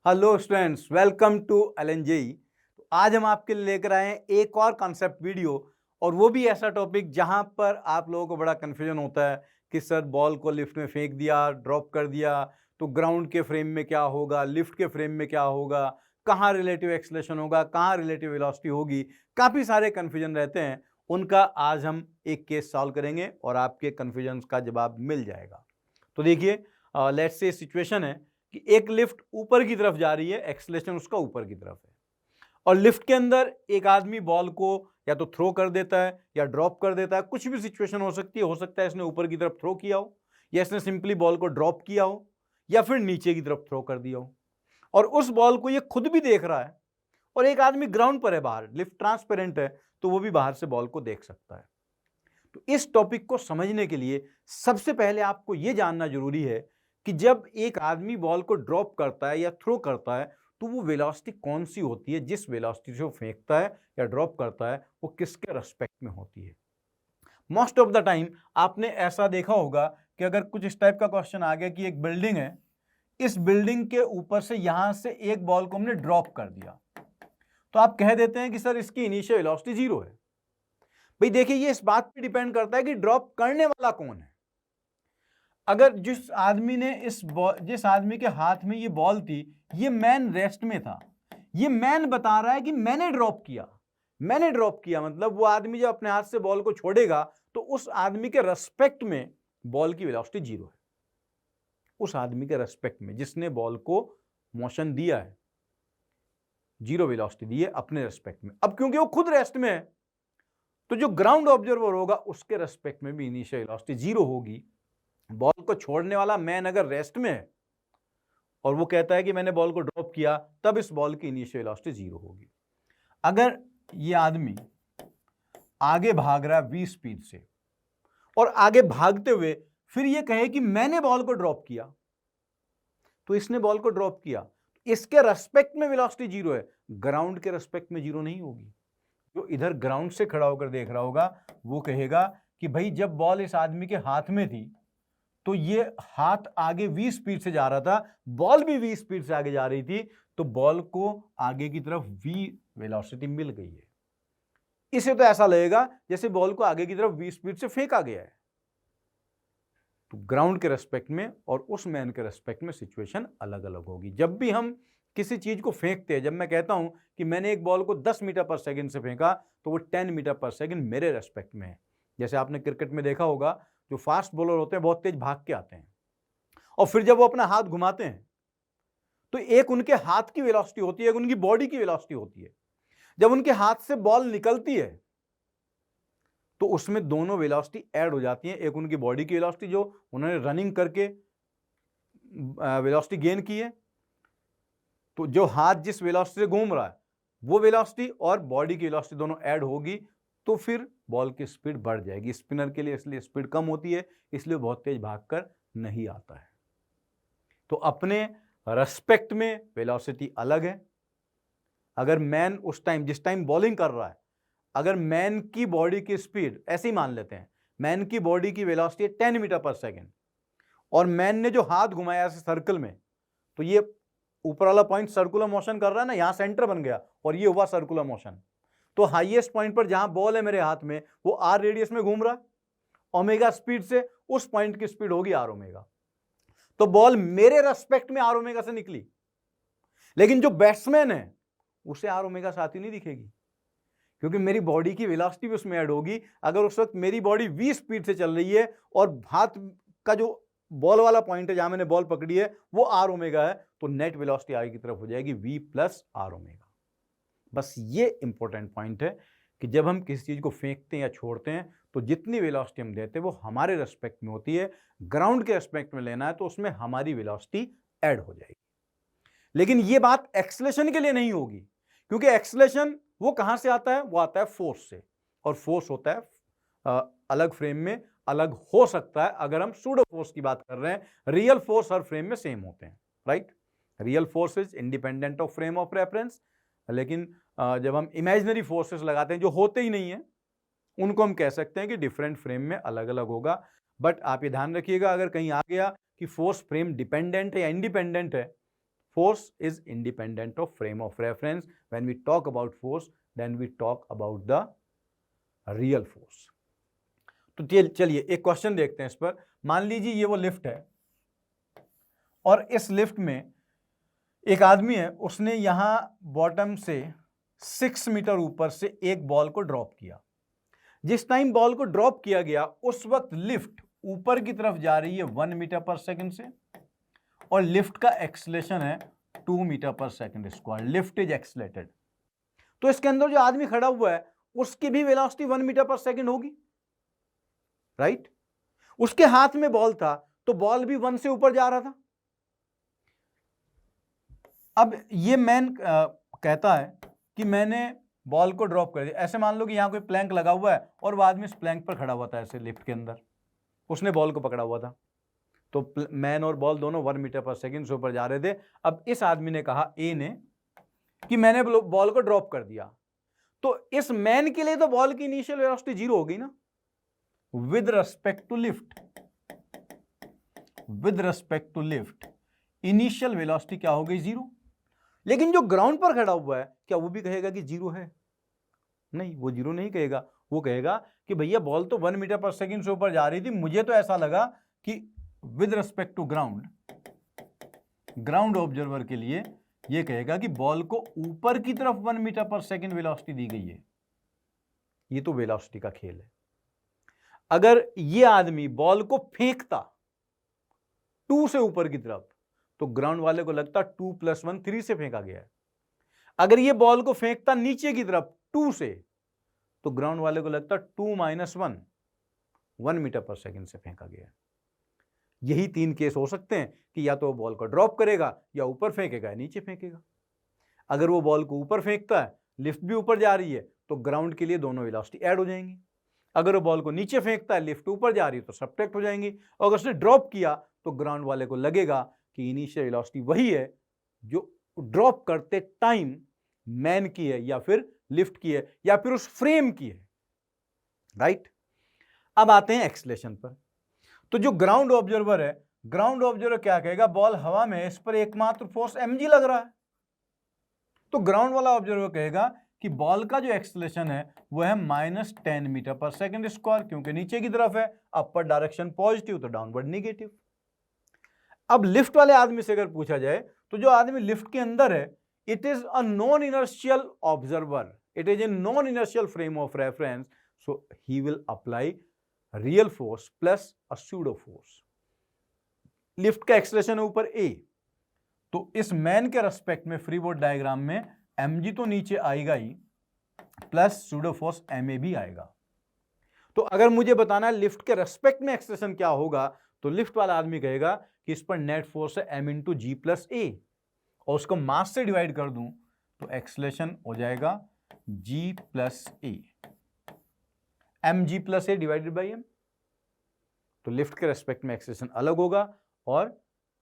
Hello students, welcome to LNJE. तो आज हम आपके लिए लेकर आए हैं एक और कॉन्सेप्ट वीडियो, और वो भी ऐसा टॉपिक जहां पर आप लोगों को बड़ा कन्फ्यूजन होता है कि सर बॉल को लिफ्ट में फेंक दिया, ड्रॉप कर दिया, तो ग्राउंड के फ्रेम में क्या होगा, लिफ्ट के फ्रेम में क्या होगा, कहाँ रिलेटिव एक्सेलरेशन होगा, कहाँ रिलेटिव वेलोसिटी होगी। काफ़ी सारे कन्फ्यूजन रहते हैं, उनका आज हम एक केस सॉल्व करेंगे और आपके कन्फ्यूजन का जवाब मिल जाएगा। तो देखिए, लेट्स से सिचुएशन है कि एक लिफ्ट ऊपर की तरफ जा रही है, एक्सेलरेशन उसका ऊपर की तरफ है, और लिफ्ट के अंदर एक आदमी बॉल को या तो थ्रो कर देता है या ड्रॉप कर देता है। कुछ भी सिचुएशन हो सकती है, हो सकता है इसने ऊपर की तरफ थ्रो किया हो, या इसने सिंपली बॉल को ड्रॉप किया हो, या फिर नीचे की तरफ थ्रो कर दिया हो, और उस बॉल को ये खुद भी देख रहा है, और एक आदमी ग्राउंड पर है, बाहर लिफ्ट ट्रांसपेरेंट है, तो वो भी बाहर से बॉल को देख सकता है। तो इस टॉपिक को समझने के लिए सबसे पहले आपको यह जानना जरूरी है कि जब एक आदमी बॉल को ड्रॉप करता है या थ्रो करता है, तो वो वेलोसिटी कौन सी होती है, जिस वेलोसिटी से वो फेंकता है या ड्रॉप करता है, वो किसके रेस्पेक्ट में होती है। मोस्ट ऑफ द टाइम आपने ऐसा देखा होगा कि अगर कुछ इस टाइप का क्वेश्चन आ गया कि एक बिल्डिंग है, इस बिल्डिंग के ऊपर से यहां से एक बॉल को हमने ड्रॉप कर दिया, तो आप कह देते हैं कि सर इसकी इनिशियल वेलोसिटी 0 है। भाई देखिए, ये इस बात पे डिपेंड करता है कि ड्रॉप करने वाला कौन है। अगर जिस आदमी ने जिस आदमी के हाथ में ये बॉल थी, ये मैन रेस्ट में था, ये मैन बता रहा है कि मैंने ड्रॉप किया, मैंने ड्रॉप किया, मतलब वो आदमी जब अपने हाथ से बॉल को छोड़ेगा तो उस आदमी के रेस्पेक्ट में बॉल की वेलोसिटी 0 है। उस आदमी के रेस्पेक्ट में जिसने बॉल को मोशन दिया है, 0 वेलोसिटी दी है अपने रेस्पेक्ट में। अब क्योंकि वो खुद रेस्ट में है, तो जो ग्राउंड ऑब्जर्वर होगा उसके रेस्पेक्ट में भी इनिशियल वेलोसिटी 0 होगी। बॉल को छोड़ने वाला मैन अगर रेस्ट में है और वो कहता है कि मैंने बॉल को ड्रॉप किया, तब इस बॉल की इनिशियल वेलोसिटी 0 होगी। अगर ये आदमी आगे भाग रहा है 20 स्पीड से, और आगे भागते हुए फिर ये कहे कि मैंने बॉल को ड्रॉप किया, तो इसने बॉल को ड्रॉप किया, इसके रेस्पेक्ट में वेलोसिटी 0 है, ग्राउंड के रेस्पेक्ट में 0 नहीं होगी। जो इधर ग्राउंड से खड़ा होकर देख रहा होगा वो कहेगा कि भाई जब बॉल इस आदमी के हाथ में थी तो ये हाथ आगे 20 स्पीड से जा रहा था, बॉल भी 20 स्पीड से आगे जा रही थी, तो बॉल को आगे की तरफ v वेलोसिटी मिल गई है। इसे तो ऐसा लगेगा जैसे बॉल को आगे की तरफ 20 स्पीड से फेंका गया है। तो ग्राउंड के रेस्पेक्ट में और उस मैन के रेस्पेक्ट में सिचुएशन अलग अलग होगी। जब भी हम किसी चीज को फेंकते हैं, जब मैं कहता हूं कि मैंने एक बॉल को 10 मीटर पर सेकंड से फेंका, तो वो 10 मीटर पर सेकंड मेरे रेस्पेक्ट में है। जैसे आपने क्रिकेट में देखा होगा, जो फास्ट बॉलर होते हैं बहुत तेज भाग के आते हैं, और फिर जब वो अपना हाथ घुमाते हैं तो एक उनके हाथ की वेलोसिटी होती है, एक उनकी बॉडी की वेलोसिटी होती है। जब उनके हाथ से बॉल निकलती है तो उसमें दोनों वेलोसिटी ऐड हो जाती है। एक उनकी बॉडी की वेलोसिटी जो उन्होंने रनिंग करके वेलोसिटी गेन की है, तो जो हाथ जिस वेलोसिटी से घूम रहा है वो वेलोसिटी और बॉडी की वेलोसिटी दोनों ऐड होगी, तो फिर बॉल की स्पीड बढ़ जाएगी। स्पिनर के लिए इसलिए स्पीड कम होती है, इसलिए बहुत तेज भागकर नहीं आता है। तो अपने रेस्पेक्ट में वेलोसिटी अलग है। अगर मैन उस टाइम जिस टाइम बॉलिंग कर रहा है, अगर मैन की बॉडी की स्पीड ऐसे ही मान लेते हैं, मैन की बॉडी की वेलोसिटी 10 मीटर पर सेकंड, और मैन ने जो हाथ घुमाया ऐसे सर्कल में, तो ये ऊपर वाला पॉइंट सर्कुलर मोशन कर रहा है ना, यहां सेंटर बन गया और ये हुआ सर्कुलर मोशन। तो हाईएस्ट पॉइंट पर जहां बॉल है मेरे हाथ में, वो आर रेडियस में घूम रहा है, ओमेगा स्पीड से, उस पॉइंट की स्पीड होगी आर ओमेगा। तो बॉल मेरे रेस्पेक्ट में आर ओमेगा से निकली, लेकिन जो बैट्समैन है उसे आर ओमेगा से आती नहीं दिखेगी, क्योंकि मेरी बॉडी की वेलोसिटी भी उसमें ऐड होगी। अगर उस वक्त मेरी बॉडी 20 स्पीड से चल रही है और हाथ का जो बॉल वाला पॉइंट है जहां मैंने बॉल पकड़ी है वो आर ओमेगा है, तो नेट वेलोसिटी आगे की तरफ हो जाएगी v प्लस आर ओमेगा। बस ये इंपॉर्टेंट पॉइंट है कि जब हम किसी चीज को फेंकते हैं या छोड़ते हैं, तो जितनी वेलोसिटी हम देते हैं वो हमारे रेस्पेक्ट में होती है। ग्राउंड के रेस्पेक्ट में लेना है तो उसमें हमारी वेलोसिटी ऐड हो जाएगी। लेकिन ये बात एक्सेलरेशन के लिए नहीं होगी, क्योंकि एक्सेलरेशन वो कहां से आता है, वो आता है फोर्स से, और फोर्स होता है अलग फ्रेम में अलग हो सकता है। अगर हम सूडो फोर्स की बात कर रहे हैं, रियल फोर्स हर फ्रेम में सेम होते हैं, right. Real force is independent of frame of reference, लेकिन जब हम इमेजिनरी फोर्सेस लगाते हैं जो होते ही नहीं है, उनको हम कह सकते हैं कि डिफरेंट फ्रेम में अलग अलग होगा। बट आप ये ध्यान रखिएगा, अगर कहीं आ गया कि फोर्स फ्रेम डिपेंडेंट है या इंडिपेंडेंट है, force is independent of frame of reference. When we talk about force, then we talk about the real force. तो चलिए एक क्वेश्चन देखते हैं इस पर। मान लीजिए ये वो लिफ्ट है और इस लिफ्ट में एक आदमी है, उसने यहां बॉटम से 6 मीटर ऊपर से एक बॉल को ड्रॉप किया। जिस टाइम बॉल को ड्रॉप किया गया उस वक्त लिफ्ट ऊपर की तरफ जा रही है 1 मीटर पर सेकंड से और लिफ्ट का एक्सीलरेशन है 2 मीटर पर second square. Lift is accelerated. तो इसके अंदर जो आदमी खड़ा हुआ है उसकी भी वेलोसिटी 1 मीटर पर सेकंड होगी, राइट? उसके हाथ में बॉल था तो बॉल भी 1 से ऊपर जा रहा था। अब ये मैन कहता है कि मैंने बॉल को ड्रॉप कर दिया। ऐसे मान लो कि यहां कोई प्लैंक लगा हुआ है और वो आदमी इस प्लैंक पर खड़ा हुआ था, ऐसे लिफ्ट के अंदर उसने बॉल को पकड़ा हुआ था, तो मैन और बॉल दोनों 1 मीटर पर सेकंड से ऊपर जा रहे थे। अब इस आदमी ने कहा, ए ने, कि मैंने बॉल को ड्रॉप कर दिया, तो इस मैन के लिए तो बॉल की इनिशियल वेलोसिटी 0 होगी ना। With respect to lift, with respect to lift initial velocity क्या हो गई? 0। लेकिन जो ग्राउंड पर खड़ा हुआ है क्या वो भी कहेगा कि 0 है? नहीं, वो 0 नहीं कहेगा। वो कहेगा कि भैया बॉल तो 1 मीटर पर सेकंड से ऊपर जा रही थी, मुझे तो ऐसा लगा कि with respect to ground, ground observer के लिए ये कहेगा कि बॉल को ऊपर की तरफ 1 मीटर पर सेकंड वेलोसिटी दी गई है। ये तो वेलोसिटी का खेल है। अगर ये आदमी बॉल को फेंकता 2 से ऊपर की तरफ तो ग्राउंड वाले को लगता 2 + 1 3 से फेंका गया है। अगर ये बॉल को फेंकता नीचे की तरफ 2 से तो ग्राउंड वाले को लगता 2 - 1 1 मीटर पर सेकंड से फेंका गया है। यही 3 केस हो सकते हैं कि या तो वो बॉल को ड्रॉप करेगा या ऊपर फेंकेगा या नीचे फेंकेगा। अगर वो बॉल को ऊपर फेंकता है, लिफ्ट भी ऊपर जा रही है, तो ग्राउंड के लिए दोनों वेलोसिटी ऐड हो जाएंगी। अगर वो बॉल को नीचे फेंकता है, लिफ्ट ऊपर जा रही है, तो सब्ट्रैक्ट हो जाएंगी। और अगर उसने ड्रॉप किया तो ग्राउंड वाले को लगेगा कि इनिशियल वेलोसिटी वही है जो ड्रॉप करते टाइम मैन की है या फिर लिफ्ट की है या फिर उस फ्रेम की है, राइट? अब आते हैं एक्सीलरेशन पर। तो जो ग्राउंड ऑब्जर्वर है, ग्राउंड ऑब्जर्वर क्या कहेगा? बॉल हवा में, इस पर एकमात्र फोर्स mg लग रहा है। तो ग्राउंड वाला ऑब्जर्वर कहेगा कि बॉल का जो एक्सीलरेशन है वो है -10 मीटर पर सेकंड स्क्वायर, क्योंकि नीचे की तरफ है, अपर डायरेक्शन पॉजिटिव तो डाउनवर्ड नेगेटिव। अब लिफ्ट वाले आदमी से अगर पूछा जाए तो जो आदमी लिफ्ट के अंदर है, it is a non inertial observer, it is a non inertial frame of reference, so he will apply real force plus a pseudo force. Lift का एक्सीलरेशन है ऊपर a, तो इस मैन के रेस्पेक्ट में फ्री बॉडी डायग्राम में mg तो नीचे आएगा ही, प्लस स्यूडो फोर्स ma भी आएगा। तो अगर मुझे बताना है लिफ्ट के रेस्पेक्ट में एक्सीलरेशन क्या होगा, तो लिफ्ट वाला आदमी कहेगा कि इस पर नेट फोर्स है m × g + a, और उसको मास से डिवाइड कर दूं तो एक्सीलरेशन हो जाएगा g + a, mg + a / m। तो लिफ्ट के रेस्पेक्ट में एक्सीलरेशन अलग होगा और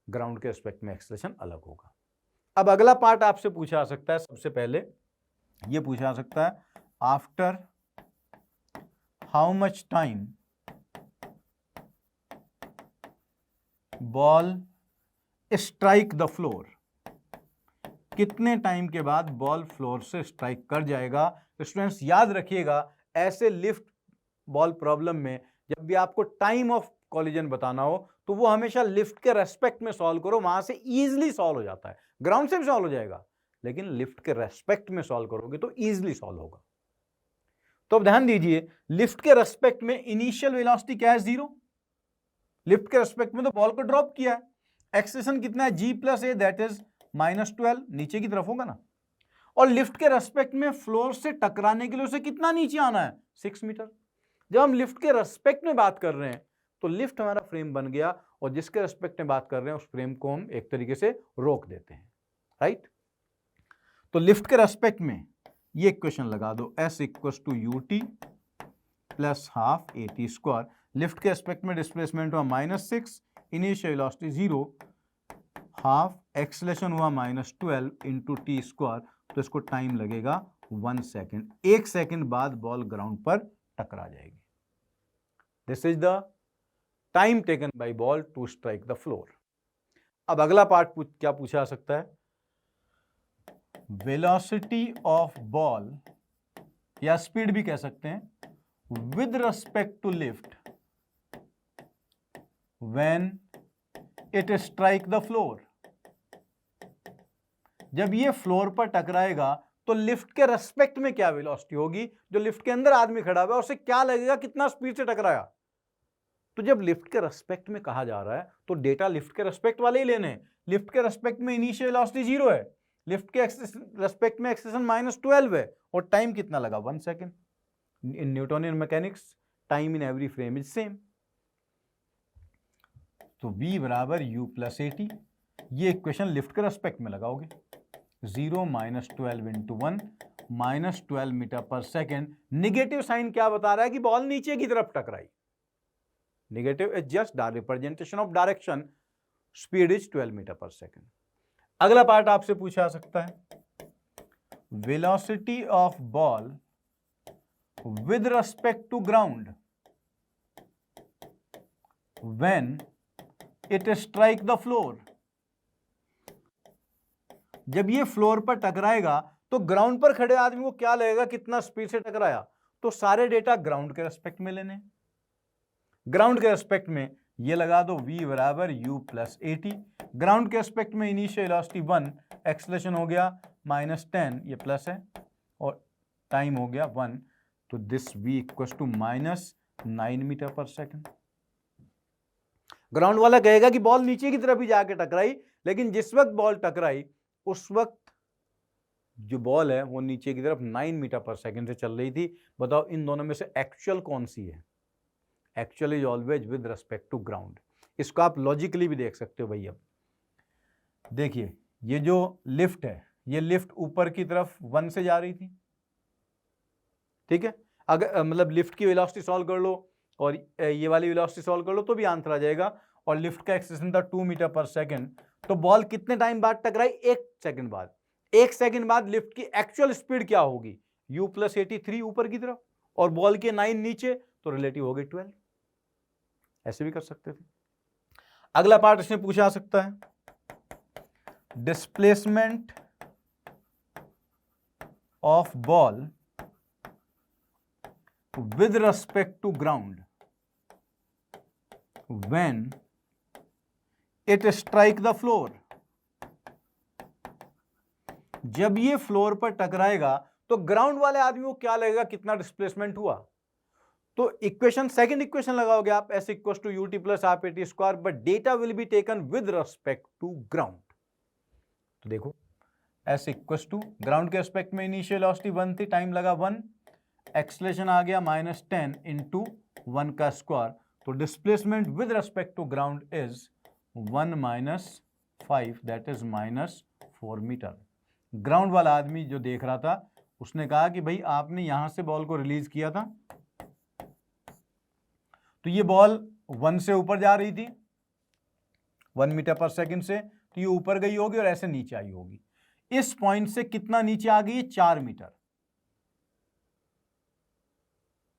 ग्राउंड के रेस्पेक्ट में एक्सीलरेशन अलग होगा। अब अगला पार्ट आपसे पूछा जा सकता है, सबसे पहले ये पूछा जा सकता है, after how much time ball strike the floor, कितने टाइम के बाद बॉल फ्लोर से स्ट्राइक कर जाएगा। स्टूडेंट्स याद रखिएगा, ऐसे लिफ्ट बॉल प्रॉब्लम में जब भी आपको टाइम ऑफ कॉलिजन बताना हो तो वो हमेशा लिफ्ट के रेस्पेक्ट में सॉल्व करो, वहां से इजीली सॉल्व हो जाता है। ग्राउंड से भी सॉल्व हो जाएगा, लेकिन लिफ्ट के रेस्पेक्ट में सॉल्व करोगे तो इजीली सॉल्व होगा। तो अब ध्यान दीजिए, लिफ्ट के रेस्पेक्ट में इनिशियल वेलोसिटी क्या है? 0। लिफ्ट के रेस्पेक्ट में तो बॉल को ड्रॉप किया है। एक्सीलरेशन कितना है? g + a, दैट इज -12, नीचे की तरफ होगा ना। और लिफ्ट के रेस्पेक्ट में फ्लोर से टकराने के लिए उसे कितना नीचे आना है? 6 मीटर। जब हम लिफ्ट के रेस्पेक्ट में बात कर रहे हैं तो लिफ्ट हमारा फ्रेम बन गया, और जिसके रेस्पेक्ट में बात कर रहे हैं उस फ्रेम को हम एक तरीके से रोक देते हैं, राइट? तो लिफ्ट के रेस्पेक्ट में ये इक्वेशन लगा दो, s = ut + ½ at²। लिफ्ट के रेस्पेक्ट में डिस्प्लेसमेंट हुआ -6, इनिशियल वेलोसिटी 0, हाफ एक्सीलरेशन हुआ -12 × t², तो इसको टाइम लगेगा 1 सेकेंड। 1 सेकेंड बाद बॉल ग्राउंड पर टकरा जाएगी। This is the time taken by ball to strike the floor. अब अगला पार्ट क्या पूछा जा सकता है? वेलोसिटी ऑफ बॉल या स्पीड भी कह सकते हैं with respect to lift when it strike the floor. जब ये फ्लोर पर टकराएगा तो लिफ्ट के रेस्पेक्ट में क्या वेलोसिटी होगी, जो लिफ्ट के अंदर आदमी खड़ा हुआ है उसे क्या लगेगा कितना स्पीड से टकराया। तो जब लिफ्ट के रेस्पेक्ट में कहा जा रहा है तो डेटा लिफ्ट के रेस्पेक्ट वाले ही लेने हैं। लिफ्ट के रेस्पेक्ट में इनिशियल वेलोसिटी 0 है, लिफ्ट के रेस्पेक्ट में एक्सेलरेशन -12 है, और टाइम कितना लगा 1 second. In Newtonian mechanics time in every frame is same. तो v बराबर u प्लस AT, ये इक्वेशन लिफ्ट के रेस्पेक्ट में लगाओगे। 0 - 12 × 1 -12 metre per second. Negative sign क्या बता रहा है कि बॉल नीचे की तरफ टकराई। Negative is just representation of direction, speed is 12 metre per second. अगला पार्ट आपसे पूछा जा सकता है velocity of ball with respect to ground when it strike the floor. जब ये फ्लोर पर टकराएगा तो ग्राउंड पर खड़े आदमी को क्या लगेगा कितना स्पीड से टकराया। तो सारे डेटा ग्राउंड के रेस्पेक्ट में लेने। ग्राउंड के रेस्पेक्ट में ये लगा दो v बराबर u प्लस AT। ग्राउंड के रेस्पेक्ट में इनिशियल वेलोसिटी 1, एक्सेलरेशन हो गया -10, ये प्लस है, और टाइम हो गया 1। तो this v equals to -9 metre per second. Ground वाला कहेगा कि बॉल नीचे की तरफ ही जाके टकराई, लेकिन जिस वक्त बॉल टकराई उस वक्त जो बॉल है वो नीचे की तरफ 9 मीटर पर सेकेंड से चल रही थी। बताओ इन दोनों में से एक्चुअल कौन सी है। Actual is always with respect to ground. इसको आप लॉजिकली भी देख सकते हो भाई। अब देखिए ये जो लिफ्ट है, ये लिफ्ट ऊपर की तरफ 1 से जा रही थी, ठीक है। अगर मतलब लिफ्ट की वेलोसिटी सॉल्व कर लो और ये वाली वेलोसिटी सॉल्व कर लो तो भी आंसर आ जाएगा। और लिफ्ट का एक्सेलरेशन था 2 मीटर पर सेकेंड। तो बॉल कितने टाइम बाद टकराई, 1 सेकंड बाद। 1 सेकंड बाद लिफ्ट की एक्चुअल स्पीड क्या होगी, u प्लस 83 ऊपर की तरफ और बॉल के 9 नीचे, तो रिलेटिव हो गई 12। ऐसे भी कर सकते थे। अगला पार्ट इसमें पूछा जा सकता है displacement of ball with respect to ground when it strike the floor. जब ये फ्लोर पर टकराएगा तो ग्राउंड वाले आदमी को क्या लगेगा कितना डिस्प्लेसमेंट हुआ। तो इक्वेशन सेकंड इक्वेशन लगाओगे आप, s equals to ut plus half AT square, but data will be taken with respect to ground. तो देखो s इक्वल्स टू ग्राउंड के रिस्पेक्ट में इनिशियल वेलोसिटी 1 थी, टाइम लगा 1, एक्सेलरेशन आ गया -10 × 1 का स्क्वायर। तो displacement with respect to ground is 1 - 5, that is -4 metre. Ground वाला आदमी जो देख रहा था उसने कहा कि भाई आपने यहां से बॉल को रिलीज किया था, तो ये बॉल 1 से ऊपर जा रही थी 1 मीटर पर सेकंड से, तो ये ऊपर गई होगी और ऐसे नीचे आई होगी। इस पॉइंट से कितना नीचे आ गई, 4 metre.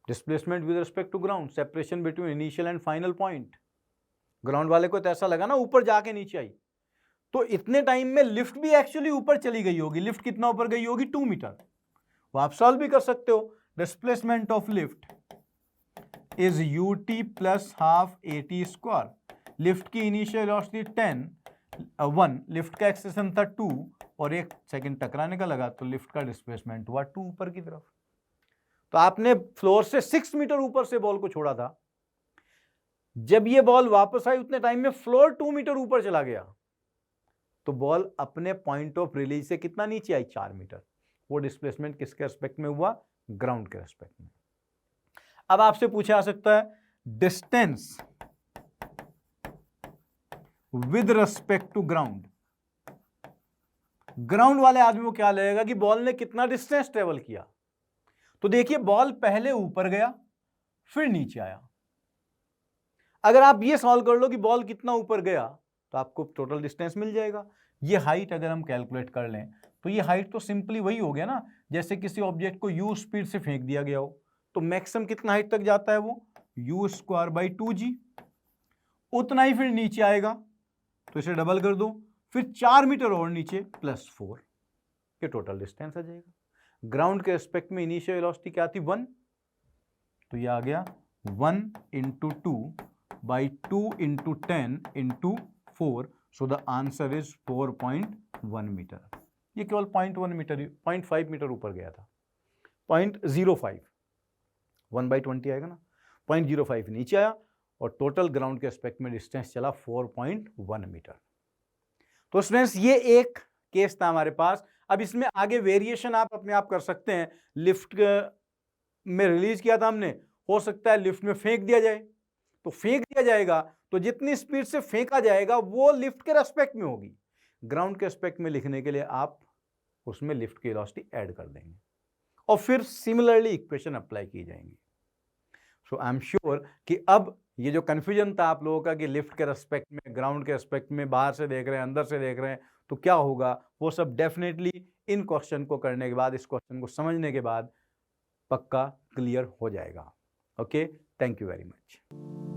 Displacement with respect to ground, separation between initial and final point. Ground वाले को तो ऐसा लगा ना ऊपर जाके नीचे आई, तो इतने टाइम में लिफ्ट भी एक्चुअली ऊपर चली गई होगी। लिफ्ट कितना ऊपर गई होगी, 2 मीटर। वो आप सॉल्व भी कर सकते हो। Displacement of lift is ut plus half AT square. Lift की इनिशियल वेलोसिटी 1, लिफ्ट का एक्सेलरेशन था 2 और 1 सेकंड टकराने का लगा, तो लिफ्ट का डिस्प्लेसमेंट हुआ 2 ऊपर की तरफ। तो आपने फ्लोर से 6 मीटर ऊपर से बॉल को छोड़ा था, जब ये बॉल वापस आई उतने टाइम में फ्लोर 2 मीटर ऊपर चला गया, तो बॉल अपने पॉइंट ऑफ रिलीज से कितना नीचे आई, 4 मीटर। वो डिस्प्लेसमेंट किसके रिस्पेक्ट में हुआ, ग्राउंड के रिस्पेक्ट में। अब आपसे पूछा जा सकता है distance with respect to ground. Ground वाले आदमी को क्या लगेगा कि बॉल ने कितना डिस्टेंस ट्रेवल किया। तो देखिए बॉल पहले ऊपर गया फिर नीचे आया। अगर आप ये सॉल्व कर लो कि बॉल कितना ऊपर गया तो आपको टोटल डिस्टेंस मिल जाएगा। ये हाइट अगर हम कैलकुलेट कर लें तो ये हाइट तो सिंपली वही हो गया ना, जैसे किसी ऑब्जेक्ट को u स्पीड से फेंक दिया गया हो, तो मैक्सिमम कितना हाइट तक जाता है वो u²/2g, उतना ही फिर नीचे आएगा, तो इसे डबल कर दो, फिर 4 मीटर और नीचे +4, ये टोटल डिस्टेंस आ जाएगा। ग्राउंड के रिस्पेक्ट में इनिशियल वेलोसिटी क्या थी 1, तो ये आ गया 1 × 2 by 2 × 10 × 4, so the answer is 4.1 metre. ये केवल 0.1 मीटर, 0.5 मीटर ऊपर गया था, 0.05, 1/20 आएगा ना, 0.05 नीचे आया और टोटल ग्राउंड के एस्पेक्ट में डिस्टेंस चला 4.1 मीटर। तो स्टूडेंट्स ये एक केस था हमारे पास। अब इसमें आगे वेरिएशन आप अपने आप कर सकते हैं। लिफ्ट में रिलीज किया था हमने, हो सकता है लिफ्ट में फेंक दिया जाए, तो फेंक दिया जाएगा तो जितनी स्पीड से फेंका जाएगा वो लिफ्ट के रेस्पेक्ट में होगी। ग्राउंड के एस्पेक्ट में लिखने के लिए आप उसमें लिफ्ट की वेलोसिटी ऐड कर देंगे और फिर सिमिलरली इक्वेशन अप्लाई की जाएंगी। सो आई एम श्योर कि अब ये जो कंफ्यूजन था आप लोगों का कि लिफ्ट के रेस्पेक्ट में, ग्राउंड के रेस्पेक्ट में, बाहर से देख रहे हैं, अंदर से देख रहे हैं, तो क्या होगा, वो सब डेफिनेटली इन क्वेश्चन को करने के बाद, इस क्वेश्चन को समझने के बाद पक्का क्लियर हो जाएगा। Okay, thank you very much.